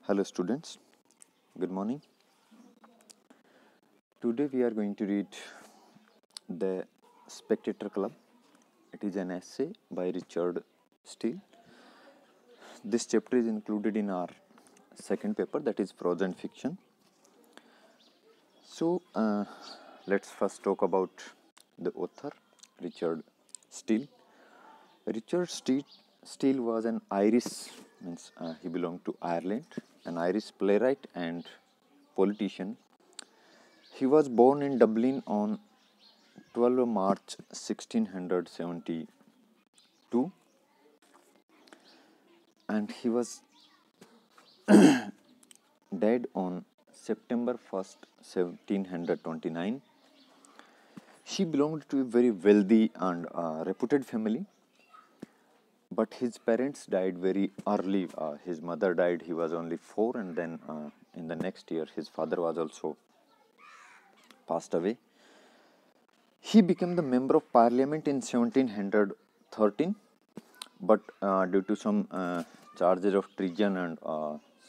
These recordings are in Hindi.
Hello students, good morning. Today we are going to read The Spectator Club. It is an essay by Richard Steele. This chapter is included in our second paper, that is prose and fiction. So let's first talk about the author, Richard Steele. Richard Steele was an Irish, he belonged to Ireland, an Irish playwright and politician. He was born in Dublin on 12 March 1672 and he was died on September 1st, 1729. He belonged to a very wealthy and reputed family, but his parents died very early. His mother died, he was only 4, and then in the next year his father was also passed away. He became the member of parliament in 1713, but due to some charges of treason and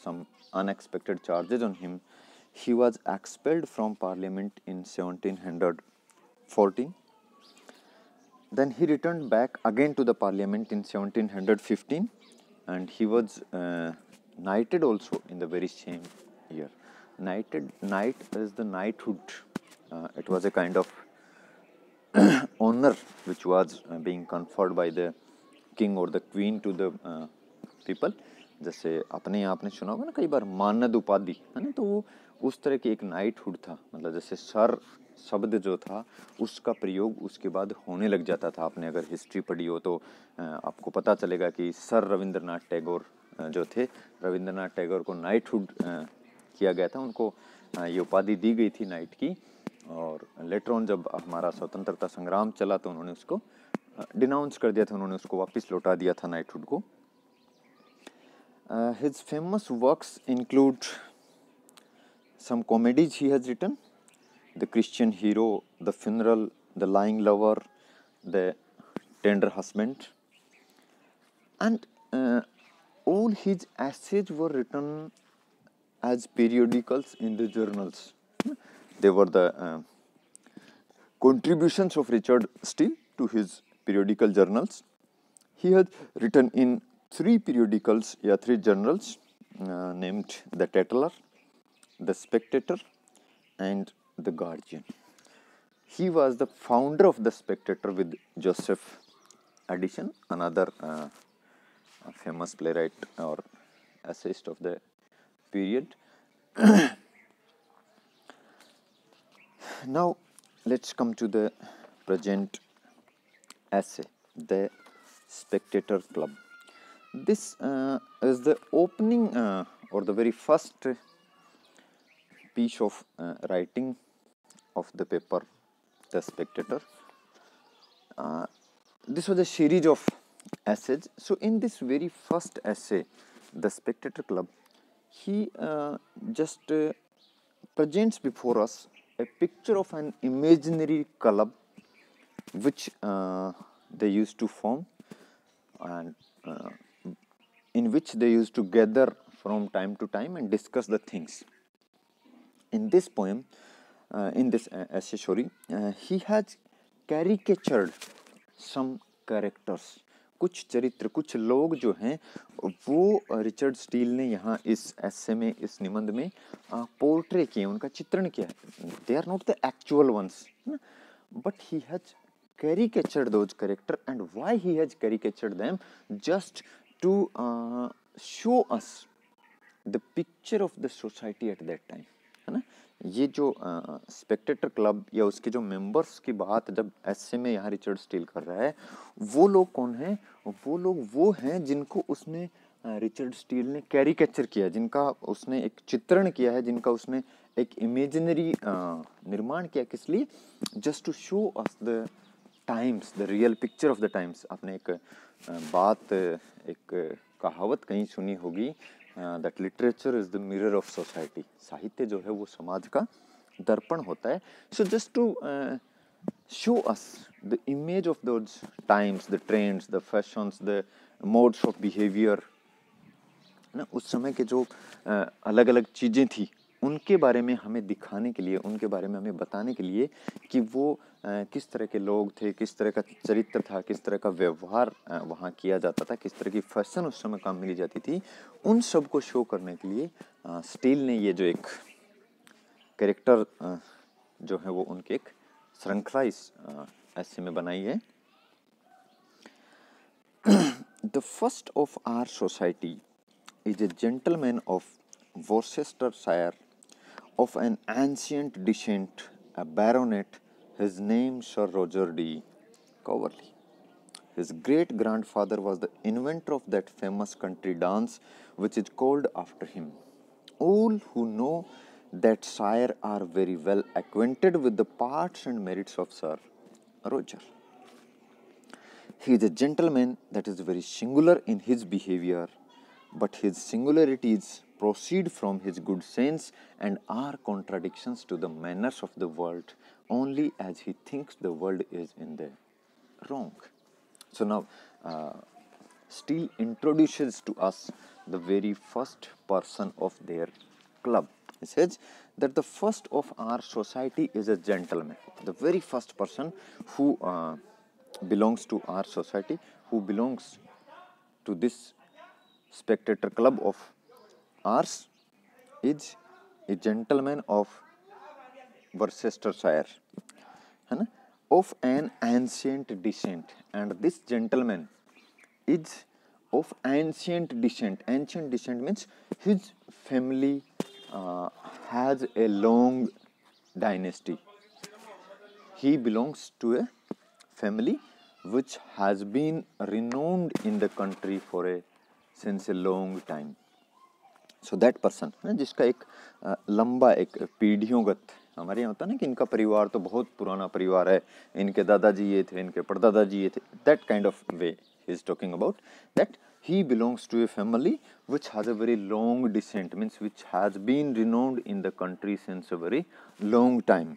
some unexpected charges on him, he was expelled from parliament in 1714. Then he returned back again to the parliament in 1715, and he was knighted also in the very same year. Knight is the knighthood. It was a kind of honor which was being conferred by the king or the queen to the people. जैसे अपने आपने सुना होगा ना कई बार मानद उपाधि है ना, तो वो उस तरह की एक नाइटहुड था. मतलब जैसे सर शब्द जो था उसका प्रयोग उसके बाद होने लग जाता था. आपने अगर हिस्ट्री पढ़ी हो तो आपको पता चलेगा कि सर रविंद्रनाथ टैगोर जो थे, रविंद्रनाथ टैगोर को नाइटहुड किया गया था. उनको ये उपाधि दी गई थी नाइट की, और लेटर ऑन जब हमारा स्वतंत्रता संग्राम चला तो उन्होंने उसको डिनाउंस कर दिया था, उन्होंने उसको वापस लौटा दिया था नाइटहुड को. His famous works include some comedies he has written: The Christian Hero, The Funeral, The Lying Lover, The Tender Husband, and all his essays were written as periodicals in the journals. They were the contributions of Richard Steele to his periodical journals. He has written in 3 periodicals, 3 journals named The Tatler, The Spectator, and The Guardian. He was the founder of The Spectator with Joseph Addison, another famous playwright or essayist of the period. Now let's come to the present essay, The Spectator Club. This is the opening or the very first piece of writing of the paper The Spectator. This was a series of essays. So in this very first essay, The Spectator Club, he just presents before us a picture of an imaginary club which they used to form, and in which they used to gather from time to time and discuss the things. In this poem, in this essay, he has caricatured some characters. कुछ चरित्र, कुछ लोग जो हैं वो रिचर्ड स्टील ने यहाँ इस एसे में, इस निबंध में पोर्ट्रे किए, उनका चित्रण किया है. They are not the actual ones, but he has caricatured those characters. And why he has caricatured them? Just to show us the picture of the society at that time, है ना. ये जो स्पेक्टेटर क्लब या उसके जो मेंबर्स की बात जब ऐसे में यहाँ रिचर्ड स्टील कर रहा है, वो लोग कौन हैं? वो लोग वो हैं जिनको उसने रिचर्ड स्टील ने कैरिकेचर किया, जिनका उसने एक चित्रण किया है, जिनका उसने एक इमेजिनरी निर्माण किया. किस लिए? Just to show us the times, the real picture of the times. आपने एक बात, एक कहावत कहीं सुनी होगी, that literature is the mirror of society. साहित्य जो है वो समाज का दर्पण होता है. So just to show us the image of those times, the trends, the fashions, the modes of behaviour, ना, उस समय के जो अलग अलग चीज़ें थी उनके बारे में हमें दिखाने के लिए, उनके बारे में हमें बताने के लिए कि वो किस तरह के लोग थे, किस तरह का चरित्र था, किस तरह का व्यवहार वहाँ किया जाता था, किस तरह की फैशन उस समय काम मिली जाती थी, उन सब को शो करने के लिए स्टील ने ये जो एक कैरेक्टर जो है वो उनके एक श्रृंखला इस ऐसे में बनाई है। The first of our society is a gentleman of Worcestershire of an ancient descent, a baronet, his name Sir Roger de Coverley. His great-grandfather was the inventor of that famous country dance which is called after him. All who know that sire are very well acquainted with the parts and merits of Sir Roger. He is a gentleman that is very singular in his behavior, but his singularities proceed from his good sense and are contradictions to the manners of the world only as he thinks the world is in the wrong. So now Steele introduces to us the very first person of their club. He says that the first of our society is a gentleman. The very first person who belongs to our society, who belongs to this spectator club of ours, is a gentleman of Worcestershire, है ना, of an ancient descent, and this gentleman is of ancient descent. Ancient descent means his family has a long dynasty. He belongs to a family which has been renowned in the country for a since a long time. So that person, जिसका एक लंबा एक पीढ़ियोंगत, हमारे यहाँ होता है ना कि इनका परिवार तो बहुत पुराना परिवार है, इनके दादाजी ये थे, इनके परदादाजी ये थे, that kind of way he is talking about, that he belongs to a family which has a very long descent, means which has been renowned in the country since a very long time.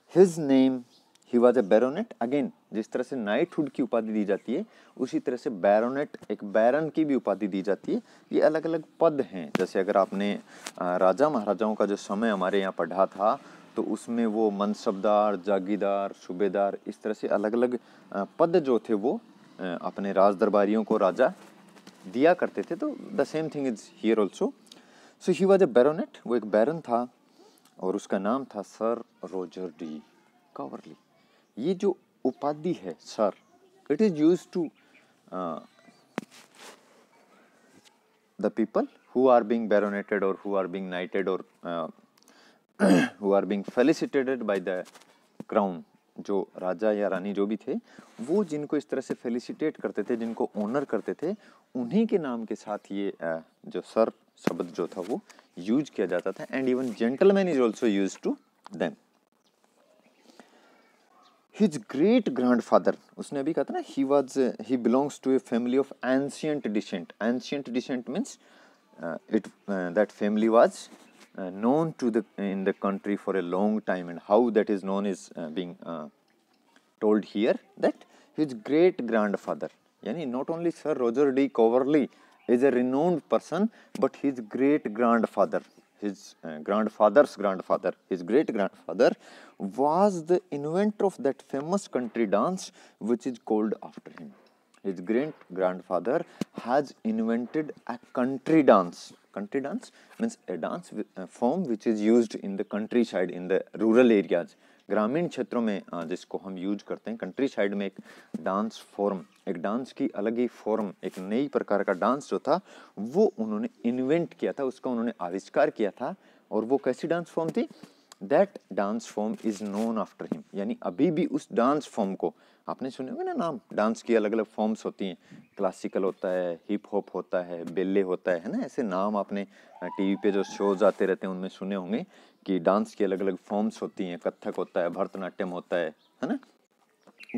His name, he was a baronet. Again, जिस तरह से नाइटहुड की उपाधि दी जाती है उसी तरह से बैरोनेट, एक बैरन की भी उपाधि दी जाती है। ये अलग अलग पद हैं। जैसे अगर आपने राजा महाराजाओं का जो समय हमारे यहाँ पढ़ा था तो उसमें वो मनसबदार, जागीरदार, सूबेदार, इस तरह से अलग अलग पद जो थे वो अपने राज दरबारियों को राजा दिया करते थे। तो the same thing is here also. So he was a baronet, वो एक बैरन था और उसका नाम था सर रोजर डी कॉवरली। ये जो उपाधि है Sir, it is used to the people who are being baronetted और हु आर बीइंग नाइटेड और who are being felicitated by the crown. जो राजा या रानी जो भी थे वो जिनको इस तरह से फेलिसिटेट करते थे, जिनको ऑनर करते थे, उन्हीं के नाम के साथ ये जो सर शब्द जो था वो यूज किया जाता था। And even gentleman is also use to them. His great grandfather, उसने अभी कहा था ना, he belongs to a family of ancient descent. Ancient descent means that family was known to in the country for a long time, and how that is known is being told here, that his great grandfather, yani not only Sir Roger de Coverley is a renowned person, but his great grandfather, his grandfather's grandfather, his great grandfather was the inventor of that famous country dance which is called after him. His great grandfather has invented a country dance. Country dance means a dance form which is used in the countryside, in the rural areas. ग्रामीण क्षेत्रों में जिसको हम यूज करते हैं। कंट्री साइड में एक डांस फॉर्म, एक डांस की अलग ही फॉर्म, एक नई प्रकार का डांस जो था वो उन्होंने इन्वेंट किया था, उसका उन्होंने आविष्कार किया था। और वो कैसी डांस फॉर्म थी? That dance form is known after him. यानी अभी भी उस डांस फॉर्म को आपने सुने होंगे ना नाम, डांस की अलग अलग फॉर्म्स होती हैं, क्लासिकल होता है, हिप हॉप होता है, बेले होता है ना, ऐसे नाम आपने टीवी पे जो शोज आते रहते हैं उनमें सुने होंगे कि डांस की अलग अलग फॉर्म्स होती हैं। कथक होता है, भरतनाट्यम होता है ना,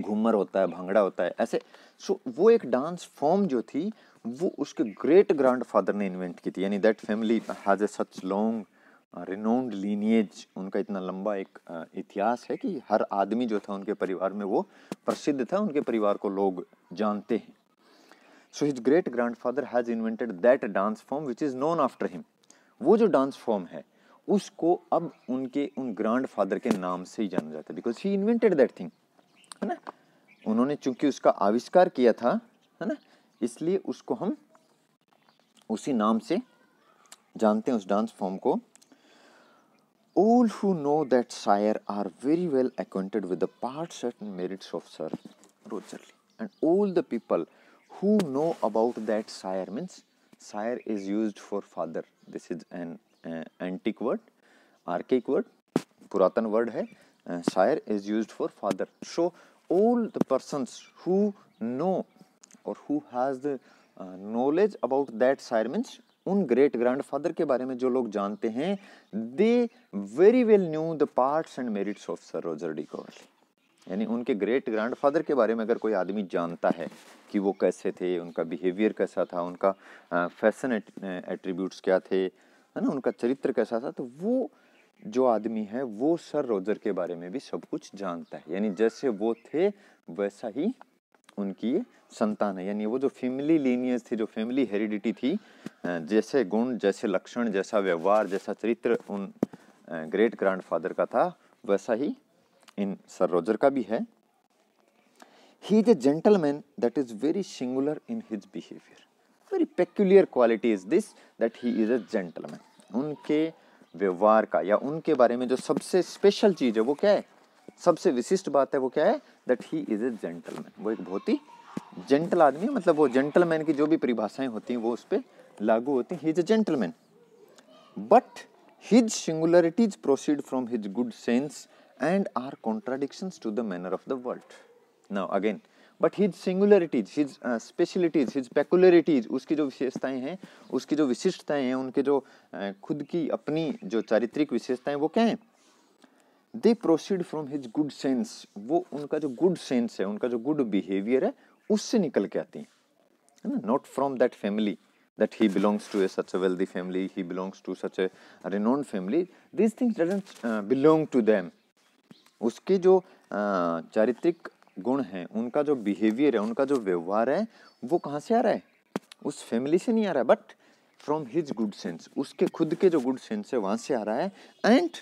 घूमर होता है, भांगड़ा होता है, ऐसे। सो वो एक डांस फॉर्म जो थी वो उसके ग्रेट ग्रैंडफादर ने इन्वेंट की थी। यानी that family has a such long renowned lineage, उनका इतना लंबा एक इतिहास है कि हर आदमी जो था उनके परिवार में वो प्रसिद्ध था, उनके परिवार को लोग जानते हैं। So his great grandfather has invented that dance form which is known after him. वो जो डांस फॉर्म है उसको अब उनके उन ग्रैंडफादर के नाम से ही जाना जाता है, because he invented that thing, है ना। उन्होंने चूंकि उसका आविष्कार किया था, है ना, इसलिए उसको हम उसी नाम से जानते हैं, उस डांस फॉर्म को। All who know that sire are very well acquainted with the parts and merits of Sir Rogerly, and all the people who know about that sire, means sire is used for father. This is an antique word, archaic word, puratan word hai. Sire is used for father. So all the persons who know or who has the knowledge about that sire, means उन ग्रेट ग्रैंडफादर के बारे में जो लोग जानते हैं, they very well knew the parts and merits of Sir Roger de Coverley. यानी उनके ग्रेट ग्रैंडफादर के बारे में अगर कोई आदमी जानता है कि वो कैसे थे, उनका बिहेवियर कैसा था, उनका फैशन एट्रीब्यूट्स क्या थे, है ना, उनका चरित्र कैसा था, तो वो जो आदमी है वो सर रॉजर के बारे में भी सब कुछ जानता है। यानी जैसे वो थे वैसा ही उनकी संतान है। यानी वो जो फैमिली लीनियज थी, जो फैमिली हेरिडिटी थी, जैसे गुण, जैसे लक्षण, जैसा व्यवहार, जैसा चरित्र उन ग्रेट ग्रैंडफादर का था, वैसा ही इन सर रॉजर का भी है। ही is a gentleman that is very singular in his behaviour. Very peculiar quality is this that he is a gentleman. उनके व्यवहार का या उनके बारे में जो सबसे स्पेशल चीज है वो क्या है, सबसे विशिष्ट बात है वो क्या है, that he is a gentleman. वो एक बहुत ही जेंटल आदमी है, मतलब वो जेंटलमैन की जो भी परिभाषाएं होती हैं वो उस पर लागू होती हैं। He is a gentleman, but his singularities proceed from his good sense and are contradictions to the manner of the world. Now again, but his singularities, his specialities, his peculiarities, उसकी जो विशेषताएं हैं, उसकी जो विशिष्टताएं हैं, उनके जो खुद की अपनी जो चारित्रिक विशेषताएं वो क्या हैं, they proceed from his good sense. वो उनका जो गुड सेंस है, उनका जो गुड बिहेवियर है, उससे निकल के आती है ना, not from that family that he belongs to such a wealthy family, he belongs to such a renowned family. These things doesn't belong to them. उसके जो चारित्रिक गुण हैं, उनका जो बिहेवियर है, उनका जो व्यवहार है, वो कहाँ से आ रहा है, उस फैमिली से नहीं आ रहा है, but from his good sense, उसके खुद के जो गुड सेंस है वहाँ से आ रहा है। And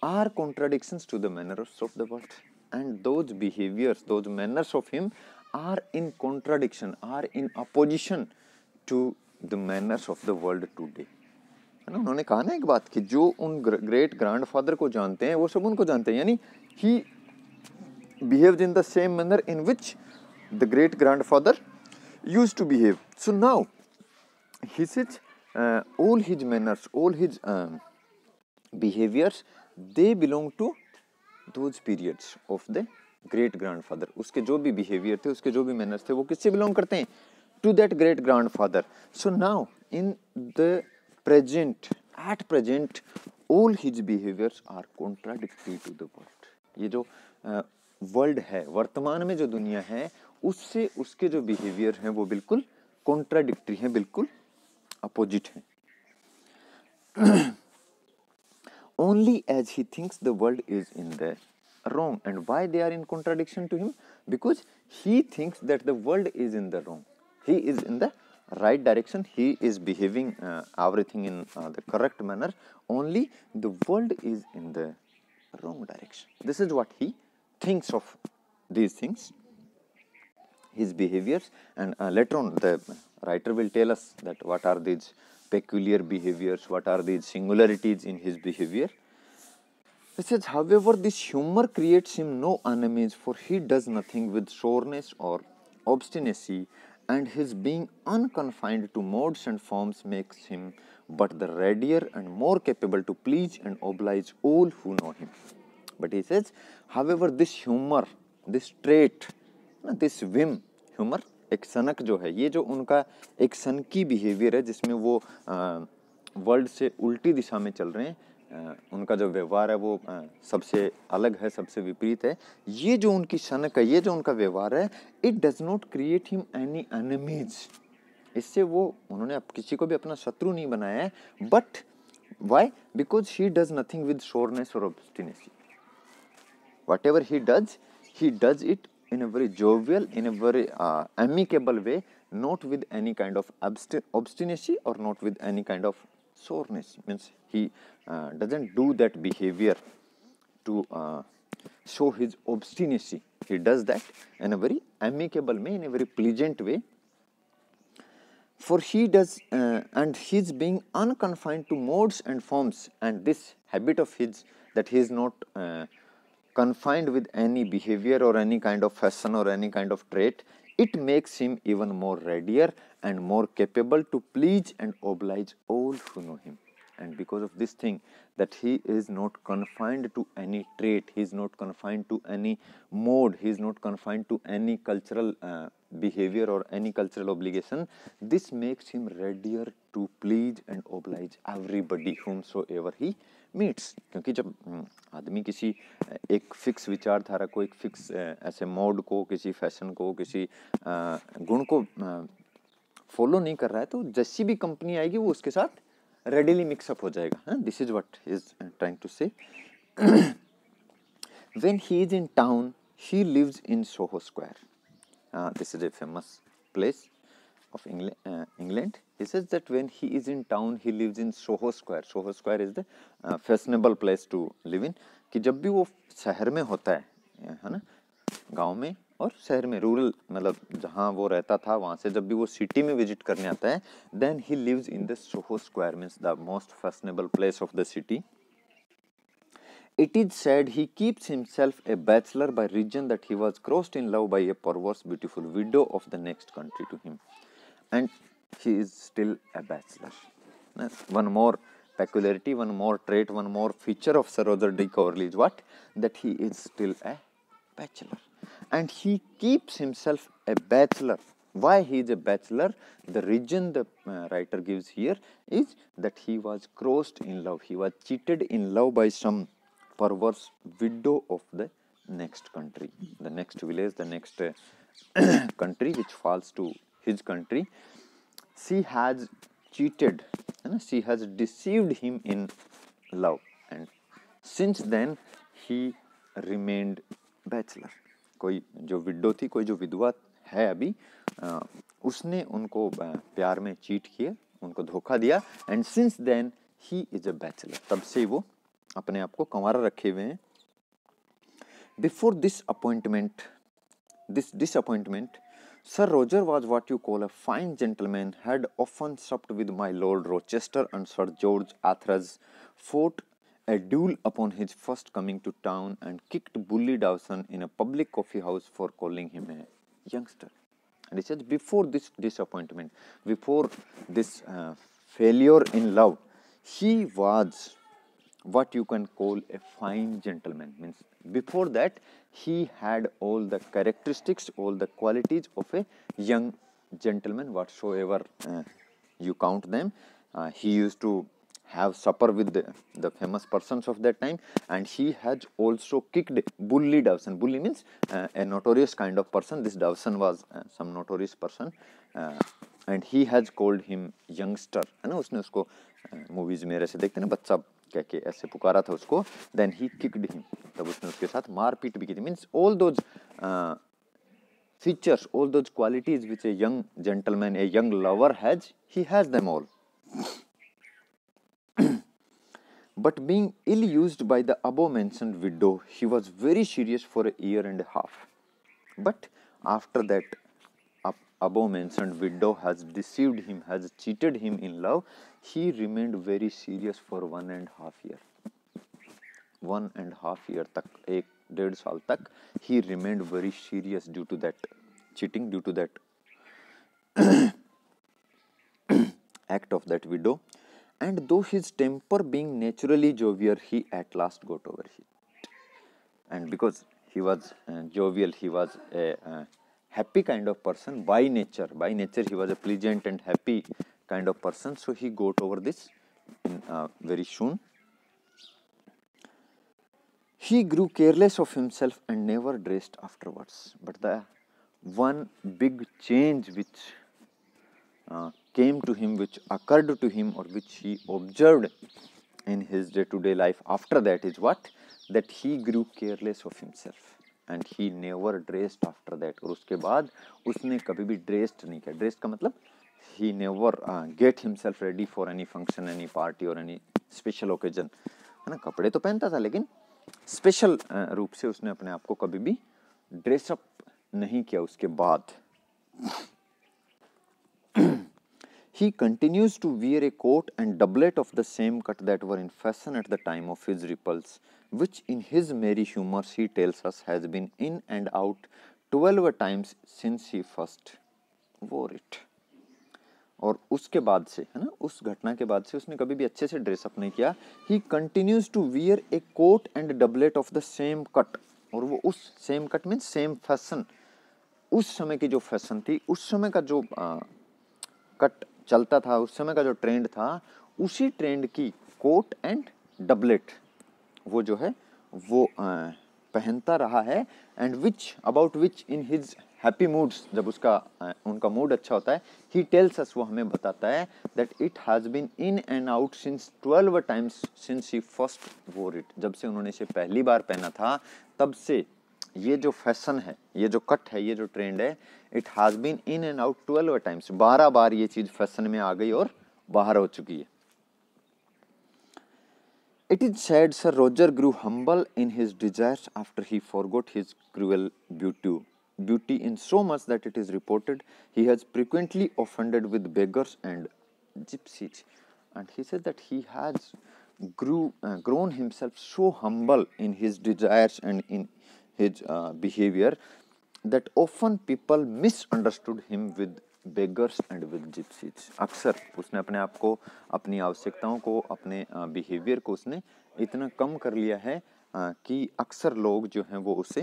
are contradictions to the manners of the world, and those behaviours, those manners of him are in contradiction, are in opposition to the manners of the world today. है ना, उन्होंने कहा ना एक बात कि जो उन ग्रेट ग्रैंडफादर को जानते हैं वो सब उनको जानते हैं। यानी he behaved in the same manner in which the great grandfather used to behave. So now he says all his manners, all his behaviors, they belong to those periods of the great grandfather। उसके जो भी behavior थे, उसके जो भी manners थे, वो किससे belong करते हैं, to that great grandfather। So now in the present, at present, all his behaviors are contradictory to the world। ये जो वर्ल्ड है, वर्तमान में जो दुनिया है, उससे उसके जो बिहेवियर हैं वो बिल्कुल कॉन्ट्राडिक्टरी हैं, बिल्कुल अपोजिट हैं। Only as he thinks the world is in the wrong। and why they are in contradiction to him? Because he thinks that the world is in the wrong, he is in the right direction, he is behaving everything in the correct manner, only the world is in the wrong direction। This is what he thinks of these things, his behaviors, and later on the writer will tell us that what are these peculiar behaviors, what are these singularities in his behavior. It says, however, this humor creates him no enemies, for he does nothing with soreness or obstinacy, and his being unconfined to modes and forms makes him but the readier and more capable to please and oblige all who know him। But he says, however, this humor, this trait, this whim, humor एक सनक जो है, ये जो उनका एक सनकी बिहेवियर है जिसमें वो वर्ल्ड से उल्टी दिशा में चल रहे हैं, उनका जो व्यवहार है वो सबसे अलग है, सबसे विपरीत है, ये जो उनकी सनक है, ये जो उनका व्यवहार है, it does not create him any enemies. इससे वो उन्होंने अब किसी को भी अपना शत्रु नहीं बनाया है। But why? Because he does nothing with sourness और obstinacy. whatever he does it in a very jovial, in a very amicable way, not with any kind of obstinacy or not with any kind of soreness. Means he doesn't do that behavior to show his obstinacy. He does that in a very amicable way, in a very pleasant way. For he does, and his being unconfined to modes and forms, and this habit of his, that he is not confined with any behavior or any kind of fashion or any kind of trait, it makes him even more readier and more capable to please and oblige all who know him. And because of this thing, that he is not confined to any trait, he is not confined to any mode, he is not confined to any cultural behavior or any cultural obligation, this makes him readier to please and oblige everybody whomsoever he meets. क्योंकि जब आदमी किसी एक फिक्स विचारधारा को, एक फिक्स ऐसे मोड को, किसी फैशन को, किसी गुण को फॉलो नहीं कर रहा है, तो जैसी भी कंपनी आएगी वो उसके साथ रेडिली मिक्सअप हो जाएगा. This is what he is trying to say. When he is in town he lives in Soho Square. This is a famous place of England. He says that when he is in town, he lives in Soho Square. Soho Square is the fashionable place to live in. कि जब भी वो शहर में होता है ना, गांव में और शहर में, रूरल मतलब जहाँ वो रहता था वहाँ से जब भी वो सिटी में विजिट करने आता है, then he lives in the Soho Square, means the most fashionable place of the city. It is said he keeps himself a bachelor by reason that he was crossed in love by a perverse beautiful widow of the next country to him. And he is still a bachelor. One more peculiarity, one more trait, one more feature of Sir Roger de Coverley is what? That he is still a bachelor. And he keeps himself a bachelor. Why he is a bachelor? The reason the writer gives here is that he was crossed in love. He was cheated in love by some perverse widow of the next country. The next village, the next country which falls to his country. She has cheated, she has deceived him in love, and since then he remained bachelor. कोई जो विडो थी, कोई जो विधवा है अभी, उसने उनको प्यार में चीट किया, उनको धोखा दिया, and since then he is a bachelor. तब से वो अपने आप को कंवारा रखे हुए हैं. Before this disappointment, Sir Roger was what you call a fine gentleman, had often supped with my Lord Rochester and Sir George Athras, fought a duel upon his first coming to town, and kicked Bully Dawson in a public coffee house for calling him a youngster. And he says, before this disappointment, before this failure in love, he was what you can call a fine gentleman. Means before that he had all the characteristics, all the qualities of a young gentleman, whatsoever you count them. He used to have supper with the famous persons of that time, and he has also kicked Bully Dawson. Bully means a notorious kind of person. This Dawson was some notorious person, and he has called him youngster. है ना, उसने उसको मूवीज में ऐसे देखते ना, बच्चा कह के ऐसे पुकारा था उसको. देन ही किक्ड हिम, तब उसने उसके साथ मारपीट भी की थी. Means all those features, all those qualities which a young gentleman, a young lover has, he has them all. But being ill used by the above mentioned widow, he was very serious for a year and a half. But after that above mentioned widow has deceived him, has cheated him in love, he remained very serious for 1.5 years. 1.5 years तक, 1.5 साल तक he remained very serious due to that cheating, due to that act of that widow. And though his temper being naturally jovial, he at last got over it. And because he was jovial, he was a happy kind of person by nature. By nature he was a pleasant and happy kind of person, so he got over this very soon. He grew careless of himself and never dressed afterwards. But the one big change which came to him, which occurred to him, or which he observed in his day-to-day life after that is what? That he grew careless of himself. And he never dressed after that, और उसके बाद उसने कभी भी ड्रेस्ड नहीं किया। ड्रेस्ड का मतलब he never get himself ready for any function, any party or any special occasion, है ना। कपड़े तो पहनता था लेकिन स्पेशल रूप से उसने अपने आप को कभी भी ड्रेसअप नहीं किया उसके बाद। He continues to wear a coat and doublet of the same cut that were in fashion at the time of his repulse, which in his merry humors he tells us has been in and out 12 times since he first wore it। और उसके बाद से, है ना, उस घटना के बाद से उसने कभी भी अच्छे से ड्रेसअप नहीं किया। He continues to wear a coat and doublet of the same cut, और वो उस same cut means same fashion, उस समय की जो फैशन थी, उस समय का जो कट चलता था, उस समय का जो ट्रेंड था, उसी ट्रेंड की कोट एंड डबलेट वो जो है वो पहनता रहा है। And which about which in his happy moods, जब उसका उनका मूड अच्छा होता है, ही टेल्स अस, वो हमें बताता है that it has been in and out since 12 times since he first wore it, जब से उन्होंने इसे पहली बार पहना था तब से ये जो फैशन है, ये जो कट है, ये जो ट्रेंड है, it has been in and out 12 times, 12 बार ये चीज़ फैशन में आ गई और बाहर हो चुकी है। It is said Sir Roger grew humble in his desires after he forgot his cruel beauty in so much that it is reported he has frequently offended with beggars and gypsies. And he said that he has grown himself so humble in his desires and in his behavior that often people misunderstood him with beggars and with gypsies. अक्सर उसने अपने आप को, अपनी आवश्यकताओं को, अपने बिहेवियर को उसने इतना कम कर लिया है कि अक्सर लोग जो हैं वो उसे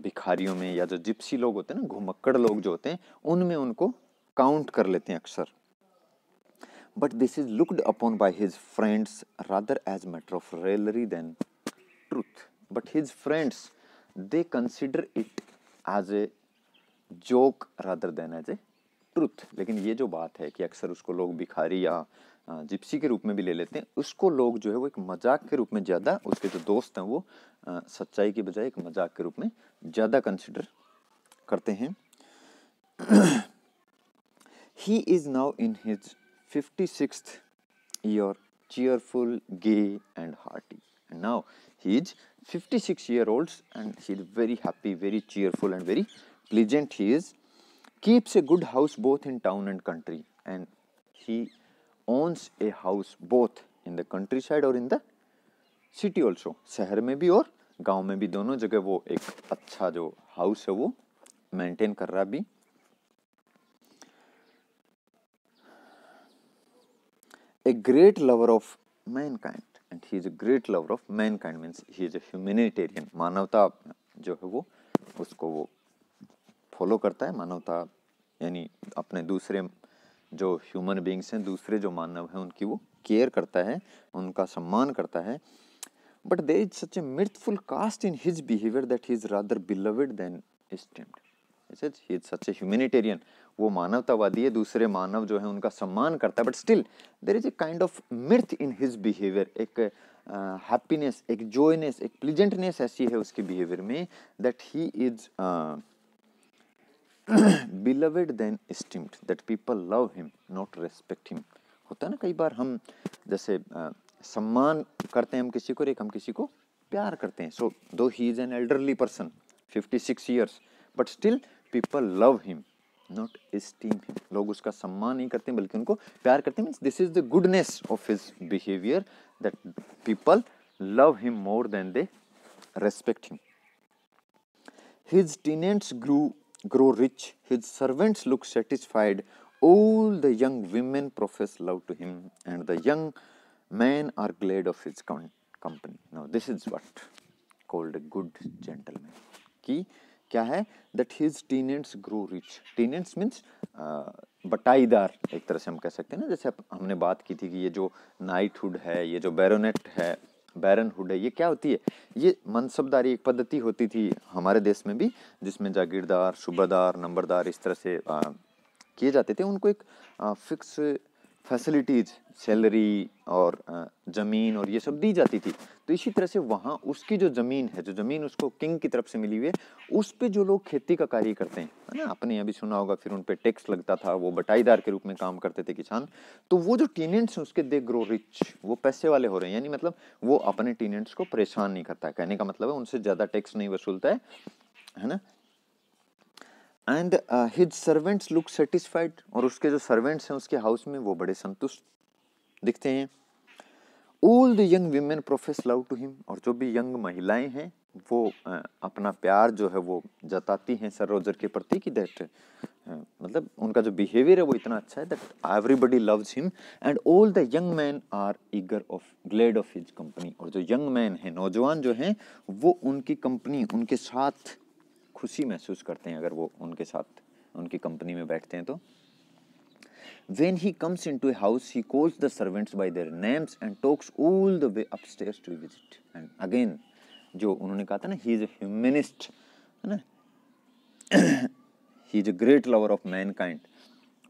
भिखारियों में, या जो जिप्सी लोग होते हैं ना, घुमक्कड़ लोग जो होते हैं, उनमें उनको काउंट कर लेते हैं अक्सर। But this is looked upon by his friends rather as matter of raillery than truth. But his friends they consider it as a joke rather than as a truth. लेकिन ये जो बात है कि अक्सर उसको लोग भिखारी या जिप्सी के रूप में भी ले लेते हैं, उसको लोग जो है वो एक मजाक के रूप में ज़्यादा, उसके जो दोस्त हैं वो सच्चाई की बजाय एक मजाक के रूप में ज़्यादा कंसिडर करते हैं। He is now in his 56th year, cheerful, gay and hearty. And now he is 56-year-old and he is very happy, very cheerful and very pleasant. He is keeps a good house both in town and country, and he owns a house both in the countryside or in the city also. शहर में भी और गांव में भी, दोनों जगह वो एक अच्छा जो हाउस है वो मेंटेन कर रहा भी। A great lover of mankind, and he is a great lover of mankind means he is a humanitarian. मानवता जो है वो उसको वो फॉलो करता है। मानवता यानी अपने दूसरे जो ह्यूमन बींग्स हैं, दूसरे जो मानव हैं, उनकी वो केयर करता है, उनका सम्मान करता है। But there is such a mirthful cast in his behaviour that he is rather beloved than esteemed. He is such a humanitarian, वो मानवतावादी है, दूसरे मानव जो है उनका सम्मान करता है, but still there is a kind of mirth in his behaviour, एक हैप्पीनेस, एक जॉयनेस, एक प्लीजेंटनेस ऐसी है उसके बिहेवियर में that he is beloved than esteemed, that people love him not respect him। होता है ना, कई बार हम जैसे सम्मान करते हैं हम किसी को, एक हम किसी को प्यार करते हैं। सो दो he is an elderly person 56 years but still people love him not esteem him. लोग उसका सम्मान नहीं करते बल्कि उनको प्यार करते हैं। Means this is the goodness of his behaviour that people love him more than they respect him. His tenants grow rich, his servants look satisfied, all the young women profess love to him, and the young men are glad of his company. Now this is what called a good gentleman। कि क्या है, that his tenants grow rich। tenants means बटाईदार, एक तरह से हम कह सकते हैं ना, जैसे हमने बात की थी कि ये जो नाइटहुड है, ये जो बैरोनेट है, बैरनहुड है, ये क्या होती है, ये मनसबदारी एक पद्धति होती थी हमारे देश में भी, जिसमें जागीरदार, सूबादार, नंबरदार इस तरह से किए जाते थे। उनको एक फिक्स फैसिलिटीज, सैलरी और ज़मीन और ये सब दी जाती थी। तो इसी तरह से वहाँ उसकी जो ज़मीन है, जो ज़मीन उसको किंग की तरफ से मिली हुई है, उस पे जो लोग खेती का कार्य करते हैं, है ना, आपने अभी सुना होगा, फिर उन पे टैक्स लगता था, वो बटाईदार के रूप में काम करते थे किसान। तो वो जो टीनेंट्स हैं उसके दे ग्रो रिच, वो पैसे वाले हो रहे हैं, यानी मतलब वो अपने टीनेंट्स को परेशान नहीं करता है, कहने का मतलब है उनसे ज़्यादा टैक्स नहीं वसूलता है ना। And his servants look satisfied, और उसके जो सर्वेंट्स हैं उसके हाउस में वो बड़े संतुष्ट दिखते हैं। All the young women profess love to him, और जो भी यंग महिलाएं हैं वो अपना प्यार जो है वो जताती हैं सर रोजर के प्रति कि दैट मतलब उनका जो बिहेवियर है वो इतना अच्छा है that everybody loves him. And all the young man are eager of glad of his company, और जो यंग मैन हैं, नौजवान जो हैं, वो उनकी कंपनी, उनके साथ खुशी महसूस करते हैं अगर वो उनके साथ उनकी कंपनी में बैठते हैं तो। When he comes into a house, he calls the servants by their names and talks all the way upstairs to visit. And again, जो उन्होंने कहा था ना, he is a humanist, है ना, he is a great lover of mankind,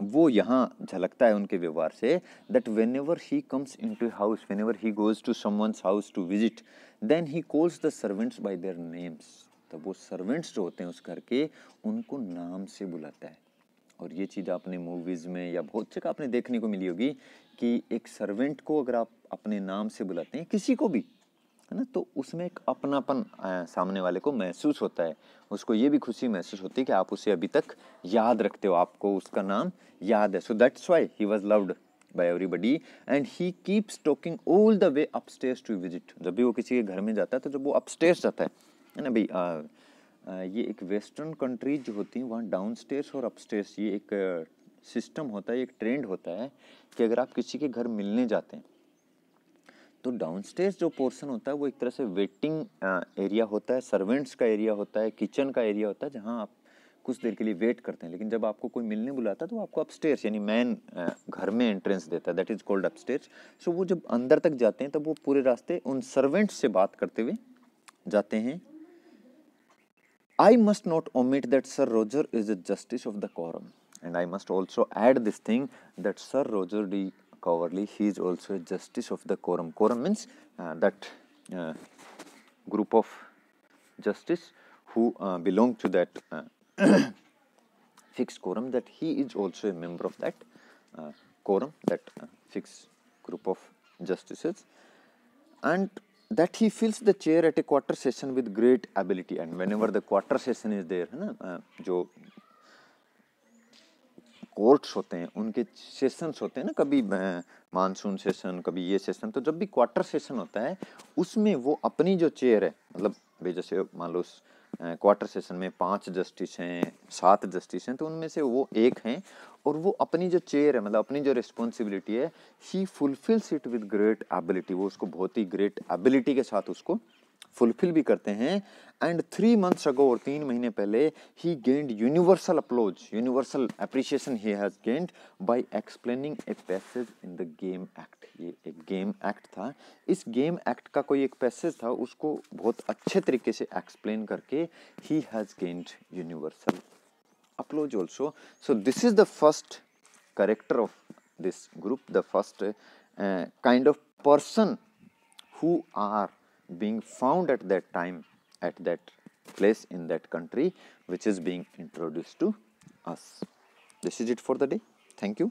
वो यहाँ झलकता है उनके व्यवहार से, that whenever he comes into a house, whenever he goes to someone's house to visit, then he calls the servants by their names. तो वो सर्वेंट्स जो होते हैं उस घर के, उनको नाम से बुलाता है। और ये चीज़ आपने मूवीज़ में या बहुत जगह आपने देखने को मिली होगी कि एक सर्वेंट को अगर आप अपने नाम से बुलाते हैं, किसी को भी, है ना, तो उसमें एक अपनापन सामने वाले को महसूस होता है, उसको ये भी खुशी महसूस होती है कि आप उसे अभी तक याद रखते हो, आपको उसका नाम याद है। So that's why he was loved by everybody and he keeps talking all the way upstairs to visit. जब भी वो किसी के घर में जाता है तो जब वो अपस्टेयर्स जाता है ना भाई, ये एक वेस्टर्न कंट्रीज जो होती हैं वहाँ डाउनस्टेयर्स और अपस्टेयर्स ये एक सिस्टम होता है, एक ट्रेंड होता है कि अगर आप किसी के घर मिलने जाते हैं तो डाउनस्टेयर्स जो पोर्शन होता है वो एक तरह से वेटिंग एरिया होता है, सर्वेंट्स का एरिया होता है, किचन का एरिया होता है, जहाँ आप कुछ देर के लिए वेट करते हैं। लेकिन जब आपको कोई मिलने बुलाता है तो आपको अपस्टेयर्स यानी मैन घर में एंट्रेंस देता है, दैट इज कॉल्ड अपस्टेयर्स। सो वो जब अंदर तक जाते हैं तब वो पूरे रास्ते उन सर्वेंट्स से बात करते हुए जाते हैं। I must not omit that Sir Roger is a justice of the quorum, and I must also add this thing that Sir Roger D. Coverley, he is also a justice of the quorum. Quorum means that group of justice who belong to that fixed quorum, that he is also a member of that quorum, that fixed group of justices, and that he fills the chair at a quarter session with great ability. And whenever the quarter session is there, है ना, जो कोर्ट्स होते हैं उनके सेशंस होते हैं ना, कभी मानसून सेशन, कभी ये सेशन, तो जब भी क्वार्टर सेशन होता है उसमें वो अपनी जो चेयर है, मतलब भाई जैसे मान लो क्वार्टर सेशन में 5 जस्टिस हैं, 7 जस्टिस हैं, तो उनमें से वो एक हैं और वो अपनी जो चेयर है, मतलब अपनी जो रिस्पॉन्सिबिलिटी है, he fulfils it with great ability, वो उसको बहुत ही ग्रेट एबिलिटी के साथ उसको फुलफिल भी करते हैं। एंड 3 months अगो, और 3 महीने पहले, he gained universal applause, universal appreciation he has gained by explaining a passage in the game act. ये एक गेम एक्ट था, इस गेम एक्ट का कोई एक पैसेज था, उसको बहुत अच्छे तरीके से एक्सप्लेन करके ही has gained universal applause also. So this is the first character of this group, the first kind of person who are being found at that time, at that place in that country, which is being introduced to us. This is it for the day. Thank you.